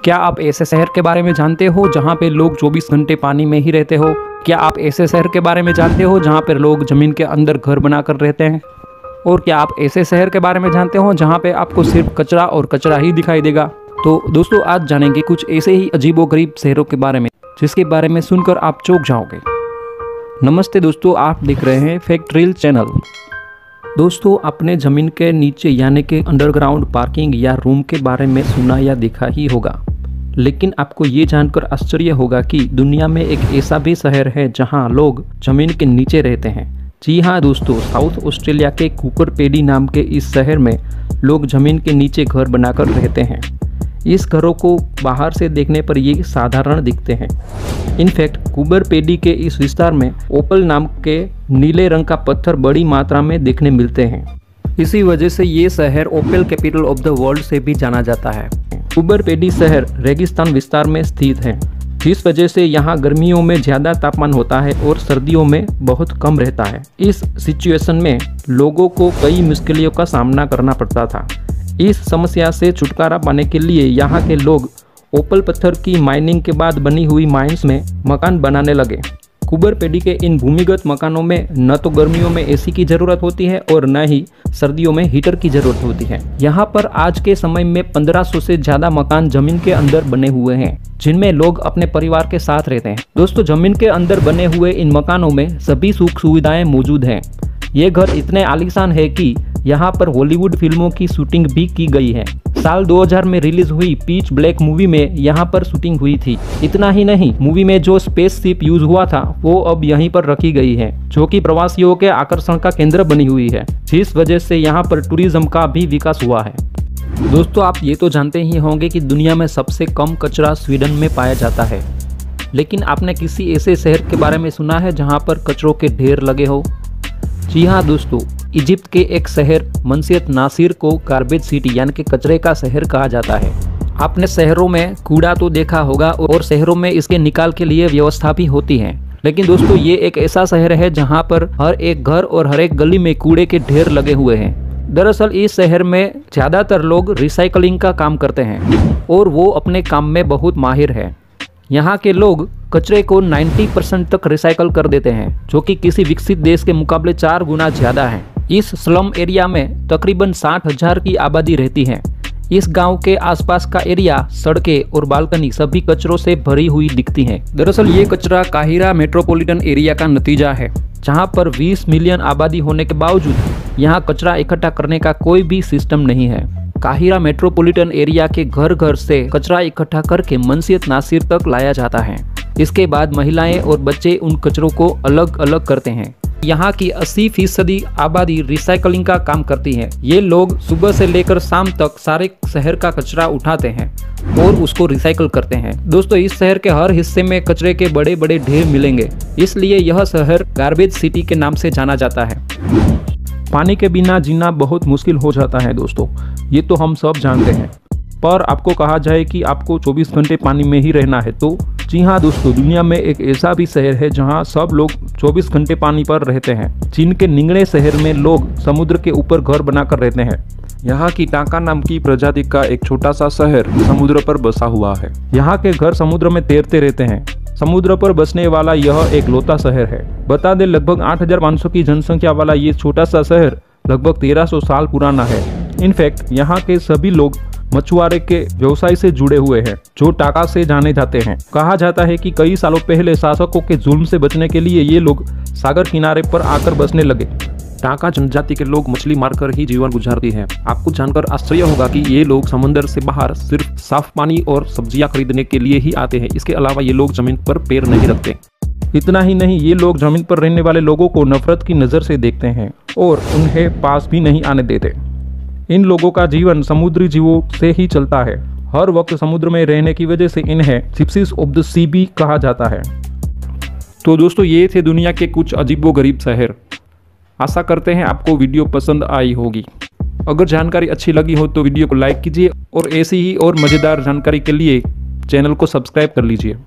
क्या आप ऐसे शहर के बारे में जानते हो जहाँ पे लोग 24 घंटे पानी में ही रहते हो? क्या आप ऐसे शहर के बारे में जानते हो जहाँ पर लोग ज़मीन के अंदर घर बनाकर रहते हैं? और क्या आप ऐसे शहर के बारे में जानते हो जहाँ पे आपको सिर्फ कचरा और कचरा ही दिखाई देगा? तो दोस्तों, आज जानेंगे कुछ ऐसे ही अजीबोगरीब शहरों के बारे में जिसके बारे में सुनकर आप चौंक जाओगे। नमस्ते दोस्तों, आप देख रहे हैं फैक्ट रील चैनल। दोस्तों, आपने ज़मीन के नीचे यानी कि अंडरग्राउंड पार्किंग या रूम के बारे में सुना या देखा ही होगा, लेकिन आपको ये जानकर आश्चर्य होगा कि दुनिया में एक ऐसा भी शहर है जहां लोग ज़मीन के नीचे रहते हैं। जी हाँ दोस्तों, साउथ ऑस्ट्रेलिया के कूपर पेडी नाम के इस शहर में लोग ज़मीन के नीचे घर बनाकर रहते हैं। इस घरों को बाहर से देखने पर ये साधारण दिखते हैं। इनफैक्ट कूपर पेडी के इस विस्तार में ओपल नाम के नीले रंग का पत्थर बड़ी मात्रा में देखने मिलते हैं। इसी वजह से ये शहर ओपल कैपिटल ऑफ द वर्ल्ड से भी जाना जाता है। कूपर पेडी शहर रेगिस्तान विस्तार में स्थित है, जिस वजह से यहाँ गर्मियों में ज़्यादा तापमान होता है और सर्दियों में बहुत कम रहता है। इस सिचुएशन में लोगों को कई मुश्किलों का सामना करना पड़ता था। इस समस्या से छुटकारा पाने के लिए यहाँ के लोग ओपल पत्थर की माइनिंग के बाद बनी हुई माइंस में मकान बनाने लगे। कूपर पेडी के इन भूमिगत मकानों में न तो गर्मियों में एसी की ज़रूरत होती है और न ही सर्दियों में हीटर की ज़रूरत होती है। यहाँ पर आज के समय में 1500 से ज़्यादा मकान जमीन के अंदर बने हुए हैं, जिनमें लोग अपने परिवार के साथ रहते हैं। दोस्तों, जमीन के अंदर बने हुए इन मकानों में सभी सुख सुविधाएं मौजूद हैं। ये घर इतने आलीशान है कि यहाँ पर हॉलीवुड फिल्मों की शूटिंग भी की गई है। साल 2000 में रिलीज हुई पिच ब्लैक मूवी में यहाँ पर शूटिंग हुई थी। इतना ही नहीं, मूवी में जो स्पेसशिप यूज हुआ था वो अब यहीं पर रखी गई है, जो कि प्रवासियों के आकर्षण का केंद्र बनी हुई है, जिस वजह से यहाँ पर टूरिज्म का भी विकास हुआ है। दोस्तों, आप ये तो जानते ही होंगे कि दुनिया में सबसे कम कचरा स्वीडन में पाया जाता है, लेकिन आपने किसी ऐसे शहर के बारे में सुना है जहाँ पर कचरों के ढेर लगे हो? जी हाँ दोस्तों, इजिप्ट के एक शहर मंसियत नासिर को गार्बेज सिटी यानी कि कचरे का शहर कहा जाता है। आपने शहरों में कूड़ा तो देखा होगा और शहरों में इसके निकाल के लिए व्यवस्था भी होती है, लेकिन दोस्तों ये एक ऐसा शहर है जहाँ पर हर एक घर और हर एक गली में कूड़े के ढेर लगे हुए हैं। दरअसल इस शहर में ज़्यादातर लोग रिसाइकलिंग का काम करते हैं और वो अपने काम में बहुत माहिर है। यहाँ के लोग कचरे को 90% तक रिसाइकल कर देते हैं, जो कि किसी विकसित देश के मुकाबले 4 गुना ज़्यादा है। इस स्लम एरिया में तकरीबन 60,000 की आबादी रहती है। इस गांव के आसपास का एरिया, सड़कें और बालकनी सभी कचरों से भरी हुई दिखती हैं। दरअसल ये कचरा काहिरा मेट्रोपॉलिटन एरिया का नतीजा है, जहां पर 20 मिलियन आबादी होने के बावजूद यहां कचरा इकट्ठा करने का कोई भी सिस्टम नहीं है। काहिरा मेट्रोपॉलिटन एरिया के घर घर से कचरा इकट्ठा करके मंसियत नासिर तक लाया जाता है। इसके बाद महिलाएं और बच्चे उन कचरों को अलग अलग करते हैं। यहाँ की 80% आबादी रिसाइकलिंग का काम करती है। ये लोग सुबह से लेकर शाम तक सारे शहर का कचरा उठाते हैं और उसको रिसाइकल करते हैं। दोस्तों, इस शहर के हर हिस्से में कचरे के बड़े बड़े ढेर मिलेंगे, इसलिए यह शहर गार्बेज सिटी के नाम से जाना जाता है। पानी के बिना जीना बहुत मुश्किल हो जाता है दोस्तों, ये तो हम सब जानते हैं। पर आपको कहा जाए कि आपको 24 घंटे पानी में ही रहना है तो जी हाँ दोस्तों, दुनिया में एक ऐसा भी शहर है जहाँ सब लोग 24 घंटे पानी पर रहते हैं। चीन के निंगड़े शहर में लोग समुद्र के ऊपर घर बनाकर रहते हैं। यहाँ की टाका नाम की प्रजाति का एक छोटा सा शहर समुद्र पर बसा हुआ है। यहाँ के घर समुद्र में तैरते रहते हैं। समुद्र पर बसने वाला यह एक लौता शहर है। बता दें, लगभग 8,500 की जनसंख्या वाला ये छोटा सा शहर लगभग 1300 साल पुराना है। इनफैक्ट यहाँ के सभी लोग मछुआरे के व्यवसाय से जुड़े हुए हैं, जो टाका से जाने जाते हैं। कहा जाता है कि कई सालों पहले शासकों के जुल्म से बचने के लिए ये लोग सागर किनारे पर आकर बसने लगे। टाका जनजाति के लोग मछली मारकर ही जीवन गुजारती है। आपको जानकर आश्चर्य होगा कि ये लोग समंदर से बाहर सिर्फ साफ पानी और सब्जियां खरीदने के लिए ही आते हैं। इसके अलावा ये लोग जमीन पर पैर नहीं रखते। इतना ही नहीं, ये लोग जमीन पर रहने वाले लोगों को नफरत की नज़र से देखते हैं और उन्हें पास भी नहीं आने देते। इन लोगों का जीवन समुद्री जीवों से ही चलता है। हर वक्त समुद्र में रहने की वजह से इन्हें जिप्सीज ऑफ द सी भी कहा जाता है। तो दोस्तों, ये थे दुनिया के कुछ अजीबोगरीब शहर। आशा करते हैं आपको वीडियो पसंद आई होगी। अगर जानकारी अच्छी लगी हो तो वीडियो को लाइक कीजिए और ऐसी ही और मज़ेदार जानकारी के लिए चैनल को सब्सक्राइब कर लीजिए।